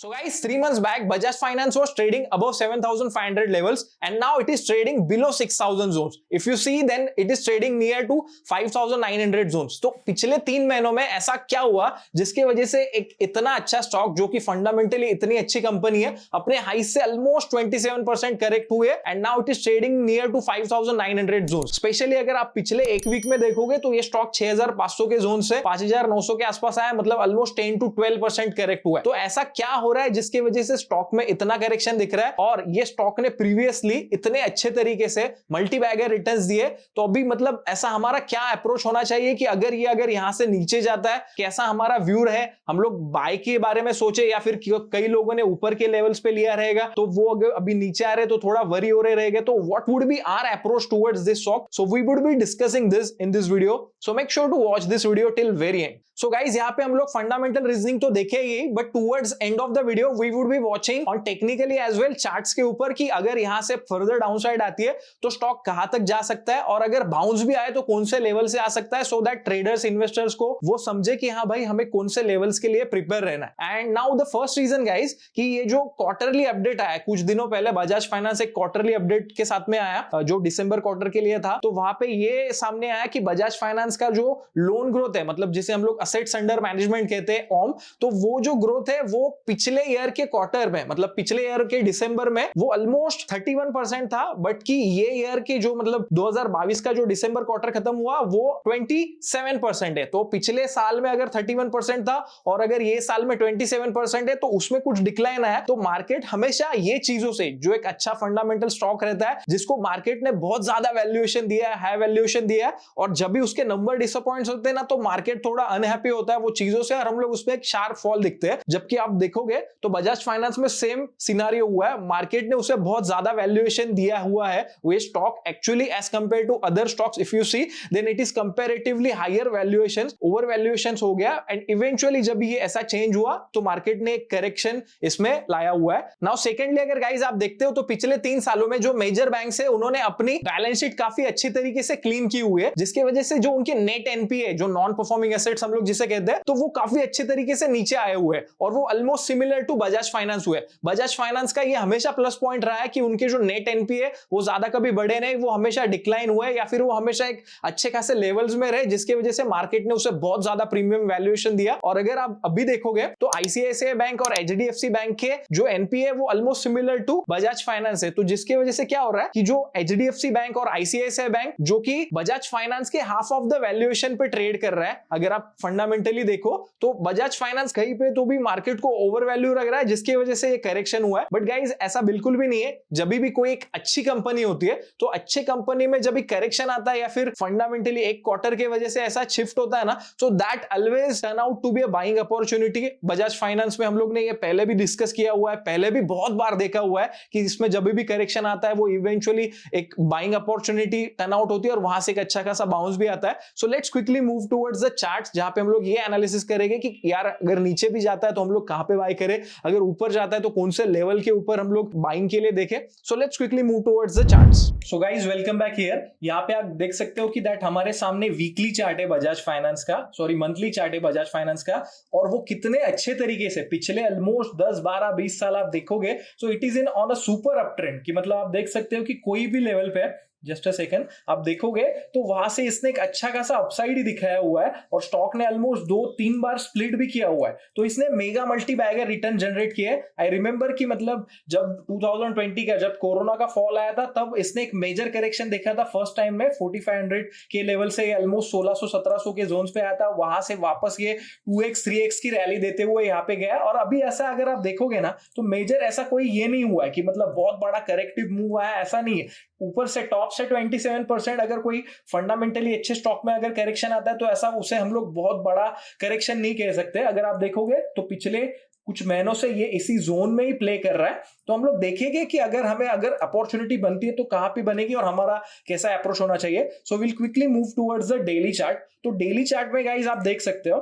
So guys, 3 months back, Bajaj Finance was trading above 7,500 levels and now it is trading below 6,000 zones. If you see, then it is trading near to 5,900 zones. तो पिछले 3 महीनों में ऐसा क्या हुआ जिसकी वजह से एक इतना अच्छा स्टॉक जो कि फंडामेंटली इतनी अच्छी कंपनी है अपने हाई से ऑलमोस्ट 27% करेक्ट हुए and now it is trading near to 5,900 zone. Specially अगर आप पिछले एक वीक में देखोगे तो ये स्टॉक 6,500 के जोन से 5,900 के आसपास आया, मतलब ऑलमोस्ट 10 to 12% करेक्ट हुआ है. तो ऐसा क्या हो रहा है जिसकी वजह से स्टॉक में इतना करेक्शन दिख रहा है और ये स्टॉक ने प्रीवियसली इतने अच्छे तरीके से मल्टी बैगर रिटर्न्स दिए. तो अभी मतलब ऐसा हमारा क्या अप्रोच होना चाहिए कि अगर यहां से नीचे जाता है कैसा हमारा व्यू है, हम लोग बाय के बारे में सोचे या फिर कई लोगों ने ऊपर के लेवल्स पे लिया रहेगा तो वो अगर अभी नीचे आ रहे तो थोड़ा वरी हो रहे रहेंगे. तो what would be our approach towards this stock? So we would be discussing this in this video, so make sure to watch this video till very end. So guys, यहाँ पे हम लोग फंडामेंटल रीजनिंग तो देखेंगे but towards end of the video we would be watching on technically as well charts के ऊपर कि अगर यहाँ से फर्दर डाउनसाइड आती है तो स्टॉक कहां तक जा सकता है और अगर बाउंस भी आए तो कौन से लेवल से आ सकता है, सो दैट ट्रेडर्स इन्वेस्टर्स को वो समझे कि हाँ भाई हमें कौन से लेवल्स के लिए प्रिपेयर रहना है. And now the first reason guys कि ये जो क्वार्टरली अपडेट आया कुछ दिनों पहले, बजाज फाइनेंस एक क्वार्टरली अपडेट के साथ में आया जो दिसंबर क्वार्टर के लिए था, तो वहां पे ये सामने आया कि बजाज फाइनेंस का जो लोन ग्रोथ है, मतलब जिसे हम लोग असेट्स अंडर मैनेजमेंट कहते हैं ओम, तो वो जो ग्रोथ है वो पिछले ईयर के क्वार्टर में, मतलब पिछले ईयर के दिसंबर में वो ऑलमोस्ट 31% था, बट कि ये ईयर के जो मतलब 2022 का जो दिसंबर क्वार्टर खत्म हुआ वो 27% है. तो पिछले साल में अगर 31% था और अगर ये साल में 27% है तो उसमें कुछ डिक्लाइन आया. तो मार्केट हमेशा ये चीजों से, जो एक अच्छा फंडामेंटल स्टॉक रहता है जिसको मार्केट ने बहुत ज्यादा वैल्यूएशन दिया है, हाई वैल्यूएशन दिया है, और जब भी उसके नंबर डिसअपॉइंट होते हैं ना तो मार्केट थोड़ा अनहैप्पी होता है वो चीजों से और हम लोग उसमें एक शार्प फॉल दिखते हैं. जबकि आप देखोगे तो बजाज फाइनेंस में सेम सिनेरियो हुआ है, मार्केट ने उसे बहुत ज्यादा वैल्यूएशन दिया हुआ है. वो stock actually as compare to other stocks if you see then it is comparatively higher valuations, over valuations हो गया एंड इवेंचुअली जब ये ऐसा चेंज हुआ तो मार्केट ने एक करेक्शन इसमें लाया हुआ है. नाउ सेकेंडली अगर गाइस आप देखते हो तो पिछले 3 सालों में जो मेजर बैंक्स है उन्होंने अपनी बैलेंस शीट काफी अच्छी तरीके से क्लीन की हुई है, जिसकी वजह से जो उनके नेट एनपीए, जो नॉन परफॉर्मिंग एसेट्स हम लोग जिसे कहते हैं, तो वो काफी अच्छे तरीके से नीचे आए हुए हैं और वो almost similar to Bajaj finance हुए. बजाज फाइनेंस का ये हमेशा प्लस पॉइंट रहा है कि उनके जो नेट एनपीए वो ज्यादा कभी बढ़े नहीं, वो हमेशा डिक्लाइन हुए या फिर वो हमेशा एक अच्छे खासे लेवल्स में रहे, जिसकी वजह से मार्केट ने उसे बहुत ज्यादा प्रीमियम वैल्यूएशन दिया. और अगर आप अभी देखोगे तो आईसीआईसीआई बैंक और एचडीएफसी बैंक के जो एनपीए वो almost similar to Bajaj finance है. तो जिसकी वजह से क्या हो रहा है कि जो एचडीएफसी बैंक और आईसीआईसीआई बैंक जो कि बजाज फाइनेंस के हाफ ऑफ द वैल्यूएशन पे ट्रेड कर रहा है, अगर आप फंडामेंटली देखो तो बजाज फाइनेंस कहीं पे तो भी मार्केट को ओवर वैल्यू लग रहा है, जिसकी वजह से ये करेक्शन हुआ है. बट गाइस ऐसा बिल्कुल भी नहीं है. जब भी कोई एक अच्छी कंपनी होती है तो अच्छे कंपनी में जब भी करेक्शन आता है या फिर फंडामेंटली एक क्वार्टर की वजह से ऐसा शिफ्ट होता है ना, so that always turn out to be a buying opportunity. Bajaj finance में हम लोग ने ये पहले भी डिस्कस किया हुआ है, पहले भी बहुत बार देखा हुआ है कि इसमें जब भी करेक्शन आता है वो इवेंचुअली एक बाइंग अपॉर्चुनिटी टर्न आउट होती है और वहां से एक अच्छा खासा बाउंस भी आता है. So let's quickly move towards the charts, जहां पे हम लोग ये एनालिसिस करेंगे कि यार अगर नीचे भी जाता है तो हम लोग कहां पे बाय करें, अगर ऊपर जाता है तो कौन से लेवल के ऊपर हम लोग बाइंग के लिए देखें. So let's quickly move towards the charts. So guys welcome back here. यहाँ पे आप देख सकते हो कि दैट हमारे सामने वीकली चार्ट है बजाज फाइनेंस का, सॉरी मंथली चार्ट है बजाज फाइनेंस का, और वो कितने अच्छे तरीके से पिछले ऑलमोस्ट 10 12 20 साल आप देखोगे so it is in on a super up trend कि मतलब आप देख सकते हो कि कोई भी लेवल पे, जस्ट अ सेकंड, आप देखोगे तो वहां से इसने एक अच्छा खासा अपसाइड ही दिखाया हुआ है और स्टॉक ने ऑलमोस्ट 2-3 बार स्प्लिट भी किया हुआ है. तो इसने mega multibagger return generate किए. आई रिमेंबर कि मतलब जब 2020 का जब कोरोना का फॉल आया था तब इसने एक मेजर करेक्शन देखा था फर्स्ट टाइम में 4500 के लेवल से ऑलमोस्ट 1600-1700 के जोन्स पे आया था. वहां से वापस ये 2x 3x की रैली देते हुए यहाँ पे गया और अभी ऐसा अगर आप देखोगे ना तो मेजर ऐसा कोई ये नहीं हुआ है कि मतलब बहुत बड़ा करेक्टिव मूव आया, ऐसा नहीं है. ऊपर से टॉप से 27% अगर कोई फंडामेंटली अच्छे स्टॉक में अगर करेक्शन आता है तो ऐसा उसे हम लोग बहुत बड़ा करेक्शन नहीं कह सकते. अगर आप देखोगे तो पिछले कुछ महीनों से ये इसी जोन में ही प्ले कर रहा है. तो हम लोग देखेंगे कि अगर हमें अगर अपॉर्चुनिटी बनती है तो कहां पे बनेगी और हमारा कैसा अप्रोच होना चाहिए. So will quickly move towards the daily chart. तो डेली चार्ट में गाइस आप देख सकते हो,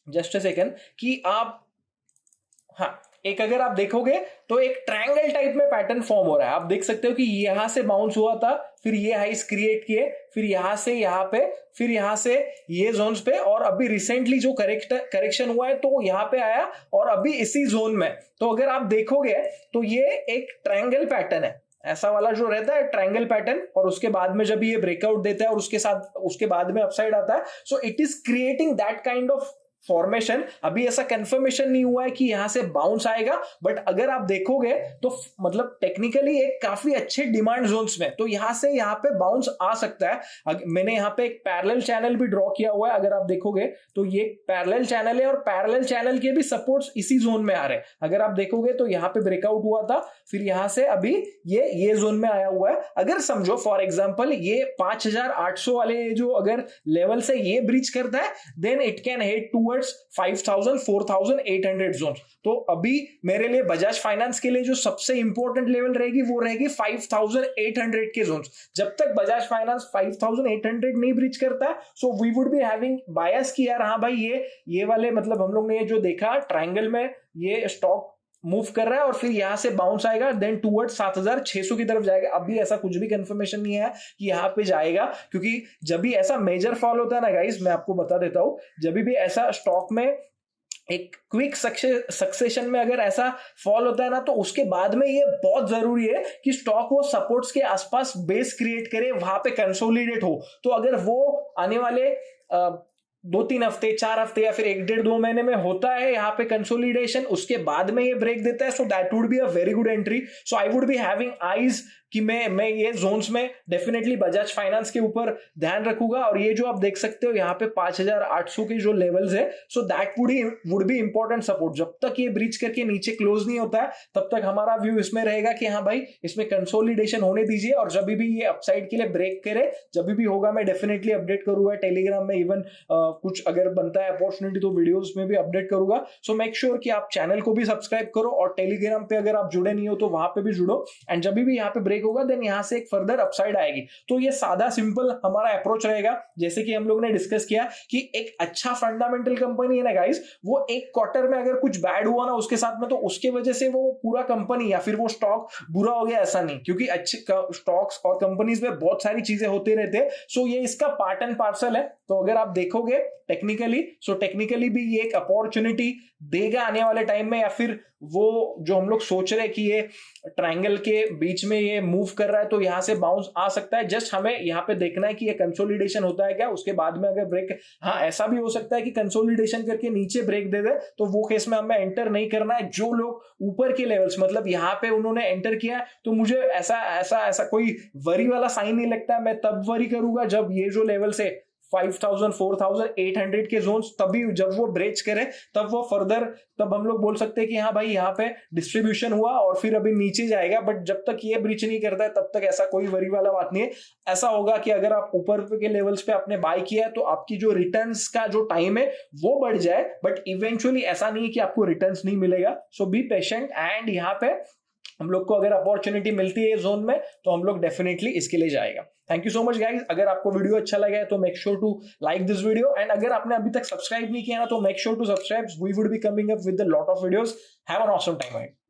जस्ट अ सेकंड, कि आप, हाँ एक अगर आप देखोगे तो एक ट्रायंगल टाइप में पैटर्न फॉर्म हो रहा है। आप देख सकते हो कि यहां से बाउंस हुआ था, फिर ये हाइस क्रिएट किए, फिर यहां से यहां पे, फिर यहां से ये जोन्स पे, और अभी रिसेंटली जो करेक्शन हुआ है तो यहां पे आया और अभी इसी जोन में। तो अगर आप देखोगे तो ये एक ट्रायंगल पैटर्न है, ऐसा वाला जो रहता है ट्रायंगल पैटर्न, और उसके बाद में जब ये ब्रेकआउट देता है और उसके बाद में अपसाइड आता है, so it is creating that kind of formation. अभी ऐसा कंफर्मेशन नहीं हुआ है कि यहां से बाउंस आएगा, बट अगर आप देखोगे तो मतलब टेक्निकली एक काफी अच्छे डिमांड जोन्स में, तो यहां से यहां पे बाउंस आ सकता है। मैंने यहां पे एक पैरेलल चैनल भी ड्रॉ किया हुआ है, अगर आप देखोगे तो ये पैरेलल चैनल है और पैरेलल चैनल के भी सपोर्ट्स इसी जोन में आ रहे हैं। अगर आप देखोगे तो यहां पे ब्रेकआउट हुआ था, फिर यहां से अभी ये जोन में आया हुआ है। अगर समझो फॉर एग्जांपल ये 5800 वाले जो अगर लेवल से ये ब्रीच करता है, then it can head to 5000 4800 zone. तो अभी मेरे लिए बजाज फाइनेंस के लिए जो सबसे इंपॉर्टेंट लेवल रहेगी वो रहेगी 5800 के जोन। जब तक बजाज फाइनेंस 5800 नहीं ब्रीच करता है, so we would be having bias कि यार हाँ भाई ये वाले मतलब हम लोग ने जो देखा ट्रायंगल में ये स्टॉक मूव कर रहा है और फिर यहां से बाउंस आएगा, देन टूवर्ड्स 7600 की तरफ जाएगा। अभी ऐसा कुछ भी कंफर्मेशन नहीं है कि यहां पे जाएगा, क्योंकि जब भी ऐसा मेजर फॉल होता है ना गाइस, मैं आपको बता देता हूं, जब भी ऐसा स्टॉक में एक क्विक सक्सेशन में अगर ऐसा फॉल होता है ना, तो उसके बाद में ये बहुत जरूरी है कि स्टॉक वो सपोर्ट्स के आसपास बेस क्रिएट करे, वहां पे कंसोलिडेट हो। तो अगर वो आने वाले 2-3 हफ्ते, 4 हफ्ते या फिर 1-1.5-2 महीने में होता है यहाँ पे कंसोलिडेशन, उसके बाद में ये ब्रेक देता है, so that would be a very good entry. So I would be having eyes कि मैं ये जोन्स में डेफिनेटली बजाज फाइनेंस के ऊपर ध्यान रखूंगा। और ये जो आप देख सकते हो यहाँ पे 5800 के जो लेवल्स है, so that would be important support. जब तक ये ब्रीच करके नीचे क्लोज नहीं होता है, तब तक हमारा व्यू इसमें रहेगा कि हाँ भाई इसमें कंसोलिडेशन होने दीजिए, और जब भी ये अपसाइड के लिए ब्रेक करे, जब भी होगा मैं डेफिनेटली अपडेट करूंगा टेलीग्राम में। इवन कुछ अगर बनता है अपॉर्चुनिटी तो वीडियोस में भी अपडेट करूंगा। सो मेक श्योर कि आप चैनल को भी सब्सक्राइब करो, और टेलीग्राम पे अगर आप जुड़े नहीं हो तो वहां पे भी जुड़ो। एंड जब भी यहाँ पे ब्रेक होगा, देन यहां से एक फर्दर अपसाइड आएगी। तो ये सादा सिंपल हमारा अप्रोच रहेगा। जैसे कि हम लोग ने डिस्कस किया कि एक अच्छा फंडामेंटल कंपनी है ना गाइस, वो एक क्वार्टर में अगर कुछ बैड हुआ ना उसके साथ में, तो उसके वजह से वो पूरा कंपनी या फिर वो स्टॉक बुरा हो गया ऐसा नहीं, क्योंकि अच्छे स्टॉक्स और कंपनीज में बहुत सारी चीजें होती रहती है। सो ये इसका पार्ट एंड पार्सल है। तो अगर आप देखोगे टेक्निकली, सो टेक्निकली भी ये एक अपॉर्चुनिटी देगा आने वाले टाइम में, या फिर वो जो हम लोग सोच रहे हैं कि ये ट्रायंगल के बीच में ये मूव कर रहा है तो यहां से बाउंस आ सकता है। जस्ट हमें यहाँ पे देखना है कि ये कंसोलिडेशन होता है क्या, उसके बाद में अगर ब्रेक, हाँ ऐसा भी हो सकता है कि कंसोलिडेशन करके नीचे ब्रेक दे दे, तो वो केस में हमें एंटर नहीं करना है। जो लोग ऊपर के लेवल्स मतलब यहाँ पे उन्होंने एंटर किया है, तो मुझे ऐसा कोई वरी वाला साइन नहीं लगता है। मैं तब वरी करूंगा जब ये जो लेवल से 5000 4800 के जोन्स, तभी जब वो ब्रेच करे तब वो फर्दर, तब हम लोग बोल सकते हैं कि हाँ भाई यहाँ पे डिस्ट्रीब्यूशन हुआ और फिर अभी नीचे जाएगा। बट जब तक ये ब्रीच नहीं करता है तब तक ऐसा कोई वरी वाला बात नहीं है। ऐसा होगा कि अगर आप ऊपर के लेवल्स पे आपने बाय किया है तो आपकी जो रिटर्न्स का जो टाइम है वो बढ़ जाए, बट इवेंचुअली ऐसा नहीं है कि आपको रिटर्न्स नहीं मिलेगा। सो बी पेशेंट, एंड यहाँ पे हम लोग को अगर अपॉर्चुनिटी मिलती है जोन में तो हम लोग डेफिनेटली इसके लिए जाएगा। Thank you so much guys. अगर आपको वीडियो अच्छा लगा है तो make sure to like this video, and अगर आपने अभी तक सब्सक्राइब नहीं किया ना तो make sure to subscribe. We would be coming up with a lot of videos. Have an awesome time.